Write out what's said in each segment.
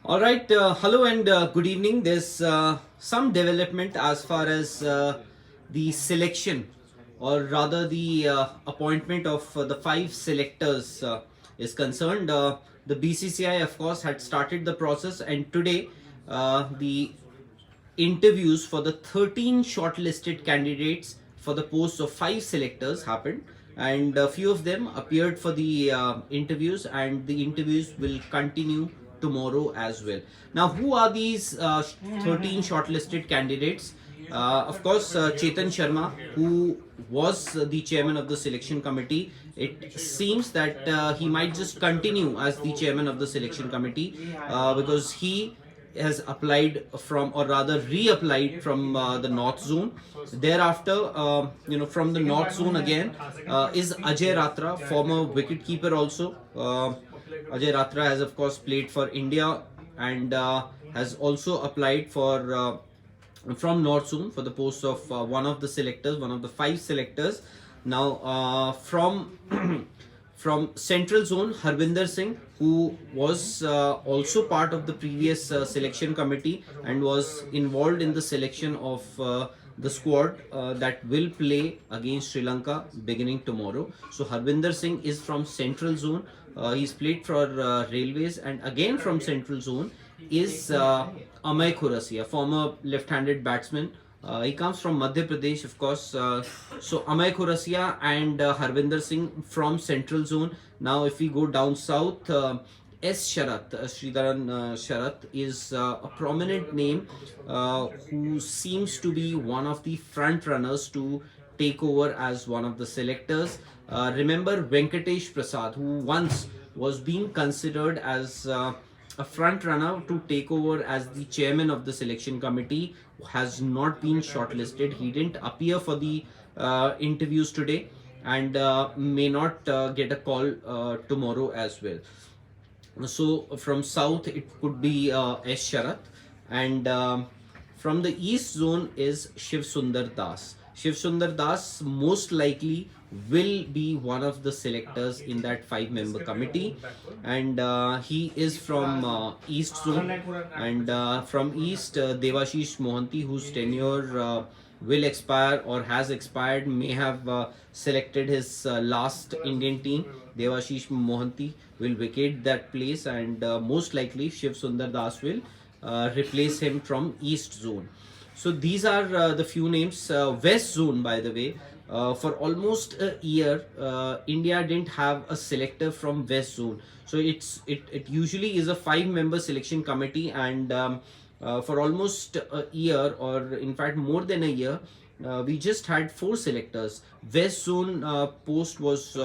All right, hello and good evening. There's some development as far as the selection, or rather the appointment of the five selectors is concerned. The BCCI, of course, had started the process, and today the interviews for the 13 shortlisted candidates for the posts of five selectors happened, and a few of them appeared for the interviews, and the interviews will continue tomorrow as well. Now, who are these 13 shortlisted candidates? Of course, Chetan Sharma, who was the chairman of the selection committee, it seems that he might just continue as the chairman of the selection committee because he has applied from, or rather reapplied from the north zone. Thereafter, from the north zone again is Ajay Ratra, former wicketkeeper also. Ajay Ratra has of course played for India and has also applied for from north zone for the post of one of the selectors, one of the five selectors. Now from from central zone, Harvinder Singh, who was also part of the previous selection committee and was involved in the selection of the squad that will play against Sri Lanka beginning tomorrow. So Harvinder Singh is from central zone. He's played for railways, and again from central zone is Amay Khurasia, former left-handed batsman. He comes from Madhya Pradesh, of course. So Amay Khurasia and Harvinder Singh from Central Zone. Now, if we go down south, S. Sharat, Sridharan Sharat is a prominent name who seems to be one of the front runners to take over as one of the selectors. Remember Venkatesh Prasad, who once was being considered as a front runner to take over as the chairman of the selection committee, has not been shortlisted. He didn't appear for the interviews today and may not get a call tomorrow as well. So from south it could be S. Sharat, and from the east zone is Shiv Sundar Das. Shiv Sundar Das most likely will be one of the selectors in that five-member committee, and he is from east zone, and from east Devashish Mohanty, whose tenure will expire or has expired, may have selected his last Indian team. Devashish Mohanty will vacate that place, and most likely Shiv Sundar Das will replace him from east zone. So these are the few names. West zone, by the way, for almost a year, India didn't have a selector from West zone. So it usually is a five-member selection committee, and for almost a year, or in fact more than a year, we just had four selectors. West zone post was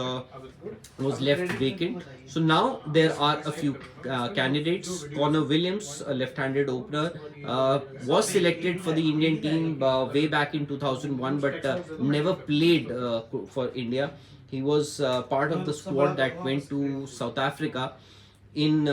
left vacant. So now there are a few candidates. Connor Williams, a left-handed opener, was selected for the Indian team way back in 2001, but never played for India. He was part of the squad that went to South Africa in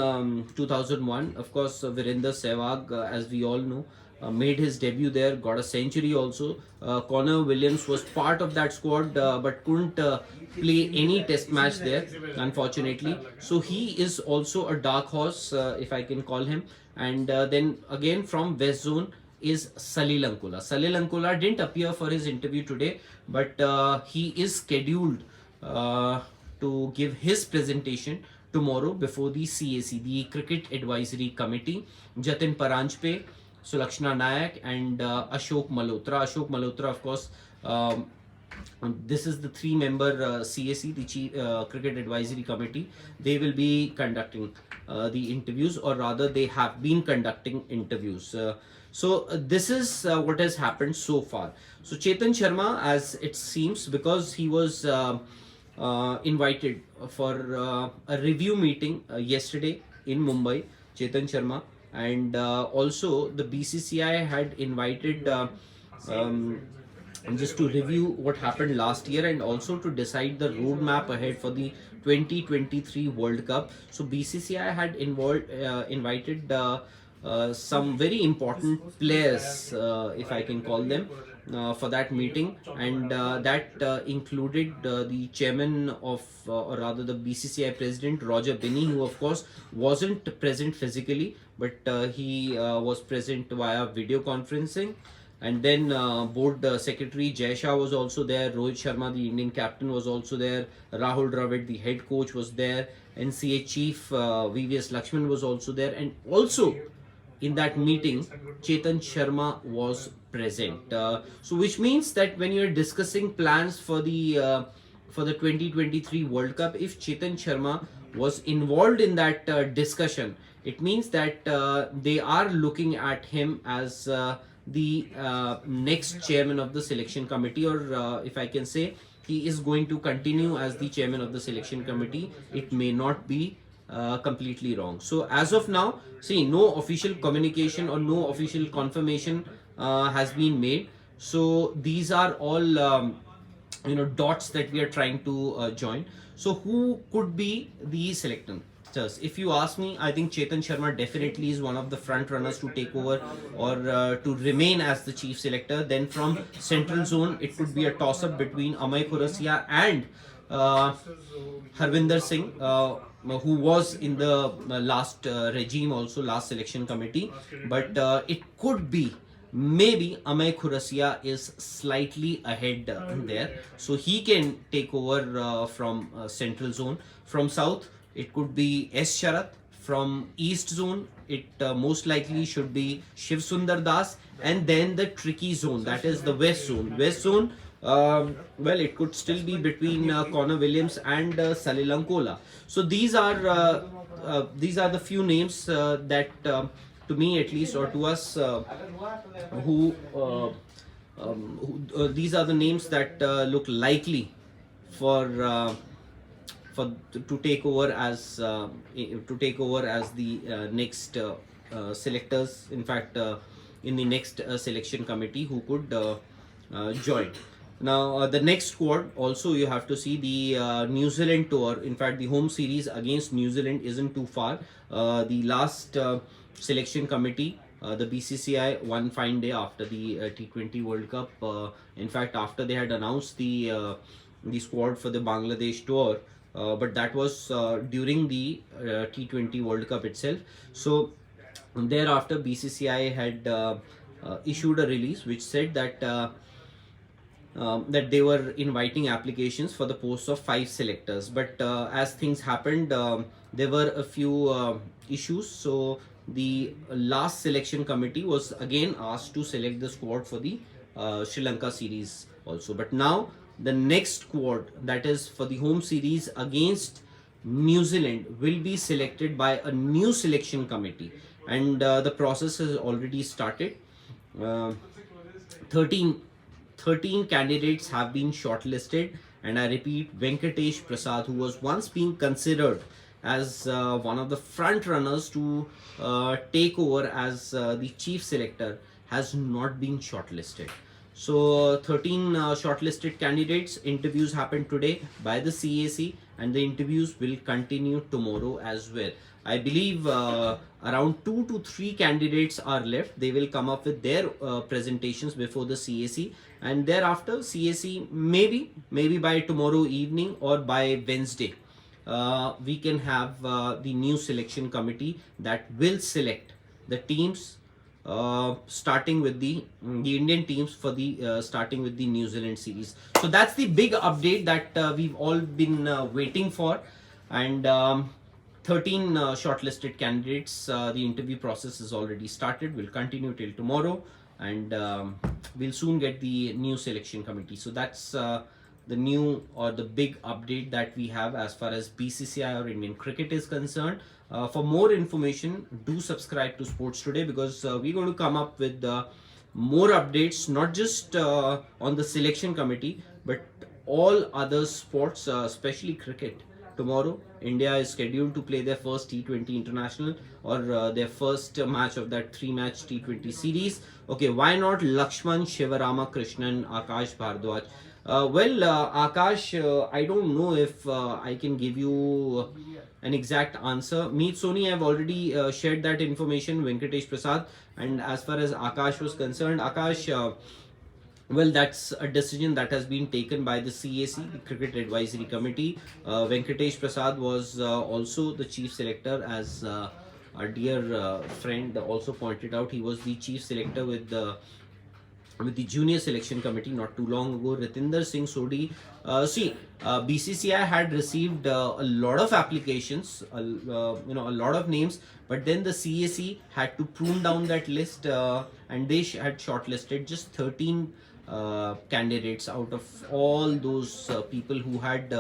2001. Of course, Virender Sehwag, as we all know, made his debut there, got a century also. Connor Williams was part of that squad but couldn't play any test match there, unfortunately. So he is also a dark horse, if I can call him. And then again from West Zone is Salil Ankula. Salil Ankula didn't appear for his interview today, but he is scheduled to give his presentation tomorrow before the CAC, the Cricket Advisory Committee. Jatin Paranjpe, Sulakshana Nayak, and Ashok Malhotra. Ashok Malhotra, of course, this is the three-member CAC, the Chief Cricket Advisory Committee. They will be conducting the interviews, or rather they have been conducting interviews. So this is what has happened so far. So Chetan Sharma, as it seems, because he was invited for a review meeting yesterday in Mumbai, Chetan Sharma, and also the BCCI had invited just to review what happened last year and also to decide the roadmap ahead for the 2023 World Cup. So BCCI had invited some very important players, if I can call them, for that meeting, and that included the chairman of, or rather the BCCI president, Roger Binney, who of course wasn't present physically, but he was present via video conferencing. And then board secretary Jay Shah was also there, Rohit Sharma, the Indian captain, was also there, Rahul Dravid, the head coach, was there, NCA chief VVS Lakshman was also there, and also in that meeting Chetan Sharma was present. So which means that when you're discussing plans for the 2023 World Cup, if Chetan Sharma was involved in that discussion, it means that they are looking at him as the next chairman of the selection committee, or if I can say, he is going to continue as the chairman of the selection committee. It may not be completely wrong. So as of now, see, no official communication or no official confirmation has been made. So these are all dots that we are trying to join. So who could be the selectors? If you ask me, I think Chetan Sharma definitely is one of the front runners to take over, or to remain as the chief selector. Then from central zone, it could be a toss up between Amay Khurasia and Harvinder Singh, who was in the last regime, also last selection committee. But it could be, maybe Amay Khurasia is slightly ahead there, so he can take over from central zone. From south, it could be S. Sharath. From east zone, it most likely should be Shiv Sundar Das. And then the tricky zone, that is the west zone. West zone, well, it could still be between Connor Williams and Salil Ankola. So these are the few names that, to me at least, or to us, these are the names that look likely for to take over as the next selectors. In fact, in the next selection committee, who could join. Now the next squad, also you have to see the New Zealand tour. In fact, the home series against New Zealand isn't too far. The last selection committee, the BCCI, one fine day after the T20 World Cup. In fact, after they had announced the squad for the Bangladesh tour, but that was during the T20 World Cup itself. So thereafter, BCCI had issued a release which said that that they were inviting applications for the posts of 5 selectors. But as things happened, there were a few issues. So the last selection committee was again asked to select the squad for the Sri Lanka series also. But now the next squad, that is for the home series against New Zealand, will be selected by a new selection committee, and the process has already started. 13 candidates have been shortlisted, and I repeat, Venkatesh Prasad, who was once being considered as one of the front runners to take over as the chief selector, has not been shortlisted. So 13 shortlisted candidates. Interviews happened today by the CAC, and the interviews will continue tomorrow as well. I believe around 2 to 3 candidates are left. They will come up with their presentations before the CAC, and thereafter CAC, maybe by tomorrow evening or by Wednesday, we can have the new selection committee that will select the teams, starting with the Indian teams for the starting with the New Zealand series. So that's the big update that we've all been waiting for. And 13 shortlisted candidates. The interview process is already started. Will continue till tomorrow, and we'll soon get the new selection committee. So that's the new, or the big update that we have as far as BCCI or Indian cricket is concerned. For more information, do subscribe to Sports Today, because we're going to come up with more updates, not just on the selection committee, but all other sports, especially cricket. Tomorrow, India is scheduled to play their first T20 international, or their first match of that 3-match T20 series. Okay, why not Lakshman, Shivarama Krishnan, Akash Bhardwaj? Akash, I don't know if I can give you an exact answer. Meet Soni, I've already shared that information, Venkatesh Prasad. And as far as Akash was concerned, Akash, Well, that's a decision that has been taken by the CAC, the Cricket Advisory Committee. Venkatesh Prasad was also the chief selector, as our dear friend also pointed out. He was the chief selector with the junior selection committee not too long ago. Ritinder Singh Sodhi. BCCI had received a lot of applications, a lot of names, but then the CAC had to prune down that list, and they had shortlisted just 13 candidates out of all those people who had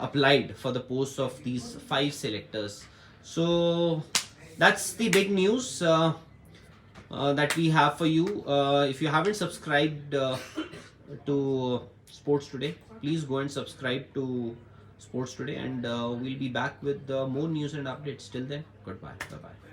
applied for the posts of these 5 selectors. So that's the big news that we have for you. If you haven't subscribed to Sports Today, please go and subscribe to Sports Today, and we'll be back with more news and updates. Till then, goodbye. Bye bye.